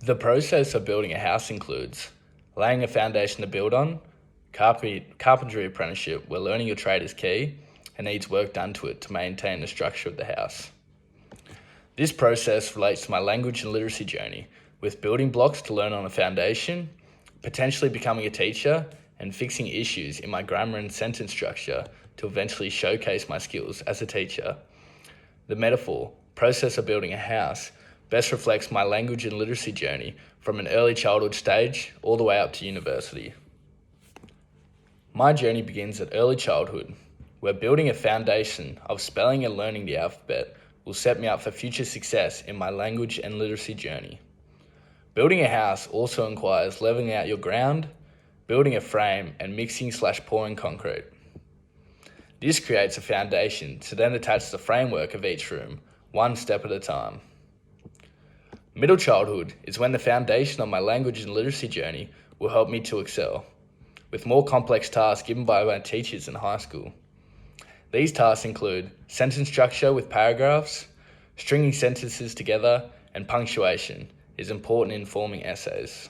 The process of building a house includes laying a foundation to build on, carpentry apprenticeship where learning your trade is key and needs work done to it to maintain the structure of the house. This process relates to my language and literacy journey, with building blocks to learn on a foundation, potentially becoming a teacher, and fixing issues in my grammar and sentence structure to eventually showcase my skills as a teacher. The metaphor, process of building a house, best reflects my language and literacy journey from an early childhood stage all the way up to university. My journey begins at early childhood, where building a foundation of spelling and learning the alphabet will set me up for future success in my language and literacy journey. Building a house also requires leveling out your ground, building a frame, and mixing/pouring concrete. This creates a foundation to then attach the framework of each room, one step at a time. Middle childhood is when the foundation of my language and literacy journey will help me to excel, with more complex tasks given by my teachers in high school. These tasks include sentence structure with paragraphs, stringing sentences together, and punctuation is important in forming essays.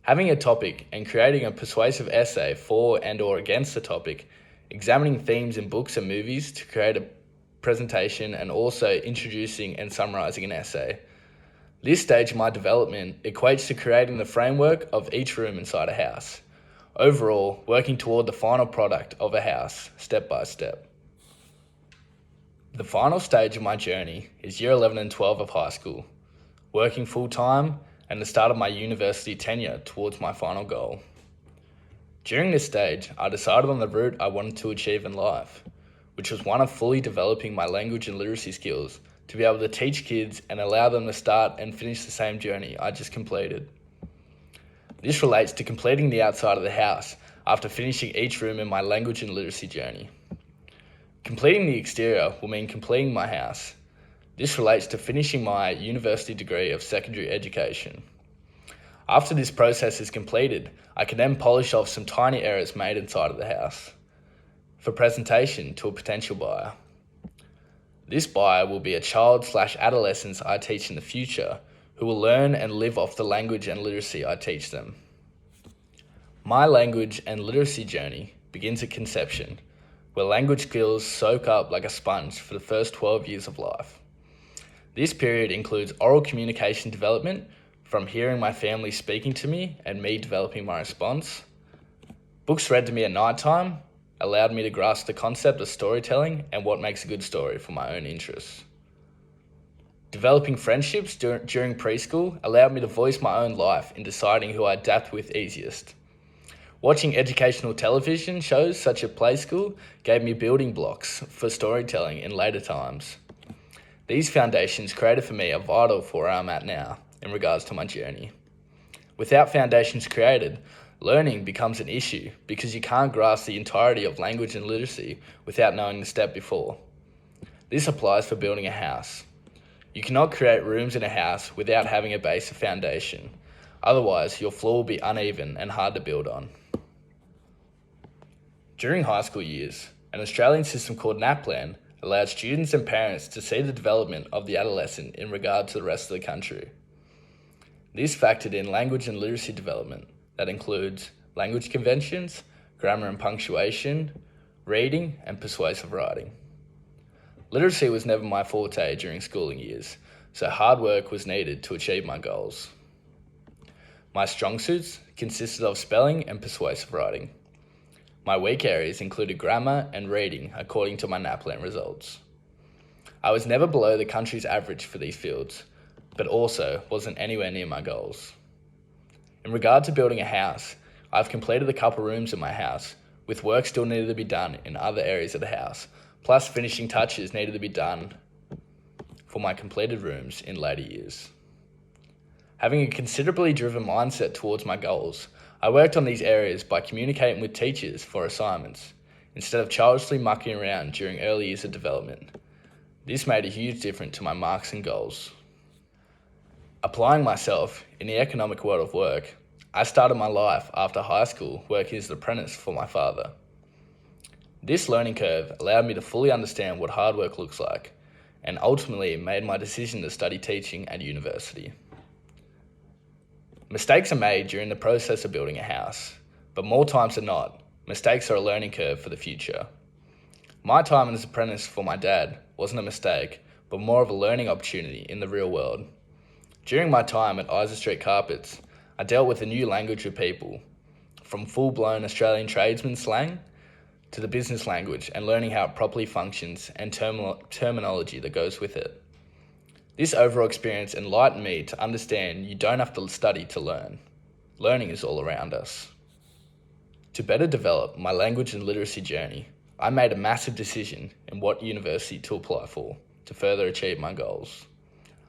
Having a topic and creating a persuasive essay for and/or against the topic, examining themes in books and movies to create a presentation, and also introducing and summarizing an essay. This stage of my development equates to creating the framework of each room inside a house. Overall, working toward the final product of a house, step by step. The final stage of my journey is year 11 and 12 of high school, working full-time, and the start of my university tenure towards my final goal. During this stage, I decided on the route I wanted to achieve in life, which was one of fully developing my language and literacy skills to be able to teach kids and allow them to start and finish the same journey I just completed. This relates to completing the outside of the house after finishing each room in my language and literacy journey. Completing the exterior will mean completing my house. This relates to finishing my university degree of secondary education. After this process is completed, I can then polish off some tiny errors made inside of the house for presentation to a potential buyer. This buyer will be a child/adolescent I teach in the future who will learn and live off the language and literacy I teach them. My language and literacy journey begins at conception, where language skills soak up like a sponge for the first 12 years of life. This period includes oral communication development, from hearing my family speaking to me and me developing my response. Books read to me at night time allowed me to grasp the concept of storytelling and what makes a good story for my own interests. Developing friendships during preschool allowed me to voice my own life in deciding who I adapt with easiest. Watching educational television shows such as Play School gave me building blocks for storytelling in later times. These foundations created for me are vital for where I'm at now in regards to my journey. Without foundations created, learning becomes an issue because you can't grasp the entirety of language and literacy without knowing the step before. This applies for building a house. You cannot create rooms in a house without having a base of foundation. Otherwise, your floor will be uneven and hard to build on. During high school years, an Australian system called NAPLAN allowed students and parents to see the development of the adolescent in regard to the rest of the country. This factored in language and literacy development that includes language conventions, grammar and punctuation, reading, and persuasive writing. Literacy was never my forte during schooling years, so hard work was needed to achieve my goals. My strong suits consisted of spelling and persuasive writing. My weak areas included grammar and reading according to my NAPLAN results. I was never below the country's average for these fields, but also wasn't anywhere near my goals. In regard to building a house, I've completed a couple rooms in my house, with work still needed to be done in other areas of the house, plus finishing touches needed to be done for my completed rooms in later years. Having a considerably driven mindset towards my goals, I worked on these areas by communicating with teachers for assignments, instead of childishly mucking around during early years of development. This made a huge difference to my marks and goals. Applying myself in the economic world of work, I started my life after high school working as an apprentice for my father. This learning curve allowed me to fully understand what hard work looks like, and ultimately made my decision to study teaching at university. Mistakes are made during the process of building a house, but more times than not, mistakes are a learning curve for the future. My time as an apprentice for my dad wasn't a mistake, but more of a learning opportunity in the real world. During my time at Isa Street Carpets, I dealt with a new language of people, from full-blown Australian tradesman slang to the business language and learning how it properly functions and terminology that goes with it. This overall experience enlightened me to understand you don't have to study to learn. Learning is all around us. To better develop my language and literacy journey, I made a massive decision in what university to apply for to further achieve my goals.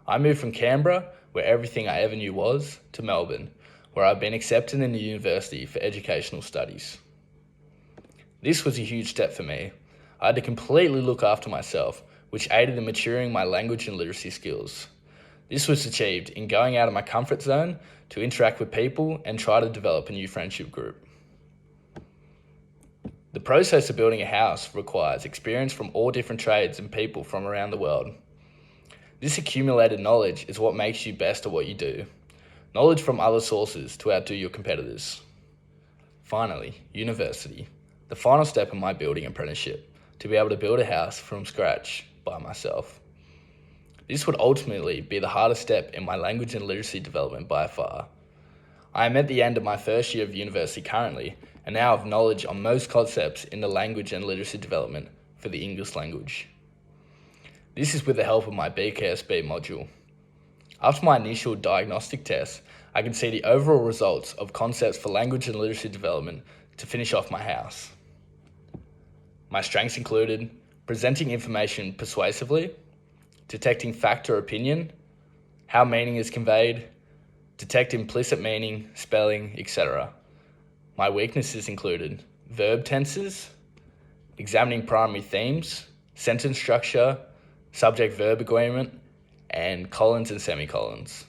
I moved from Canberra, where everything I ever knew was, to Melbourne, where I've been accepted in the university for educational studies. This was a huge step for me. I had to completely look after myself, which aided in maturing my language and literacy skills. This was achieved in going out of my comfort zone to interact with people and try to develop a new friendship group. The process of building a house requires experience from all different trades and people from around the world. This accumulated knowledge is what makes you best at what you do. Knowledge from other sources to outdo your competitors. Finally, university. The final step in my building apprenticeship, to be able to build a house from scratch by myself. This would ultimately be the hardest step in my language and literacy development by far. I am at the end of my first year of university currently, and now have knowledge on most concepts in the language and literacy development for the English language. This is with the help of my BKSB module. After my initial diagnostic test, I can see the overall results of concepts for language and literacy development to finish off my house. My strengths included presenting information persuasively, detecting fact or opinion, how meaning is conveyed, detect implicit meaning, spelling, etc. My weaknesses included verb tenses, examining primary themes, sentence structure, subject-verb agreement, and colons and semicolons.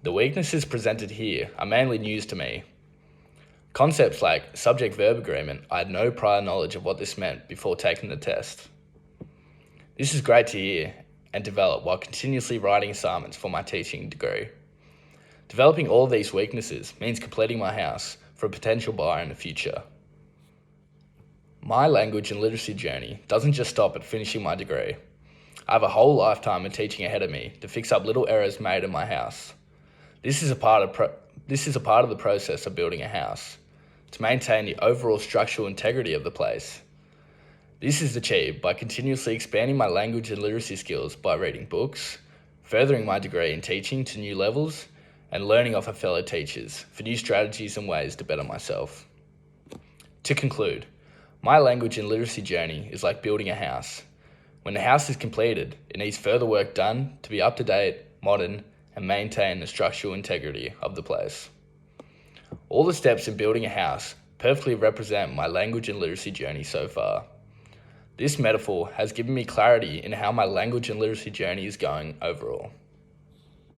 The weaknesses presented here are mainly news to me. Concepts like subject-verb agreement, I had no prior knowledge of what this meant before taking the test. This is great to hear and develop while continuously writing assignments for my teaching degree. Developing all of these weaknesses means completing my house for a potential buyer in the future. My language and literacy journey doesn't just stop at finishing my degree. I have a whole lifetime of teaching ahead of me to fix up little errors made in my house. This is a part of the process of building a house, to maintain the overall structural integrity of the place. This is achieved by continuously expanding my language and literacy skills by reading books, furthering my degree in teaching to new levels, and learning off of fellow teachers for new strategies and ways to better myself. To conclude, my language and literacy journey is like building a house. When the house is completed, it needs further work done to be up to date, modern, and maintain the structural integrity of the place. All the steps in building a house perfectly represent my language and literacy journey so far. This metaphor has given me clarity in how my language and literacy journey is going overall.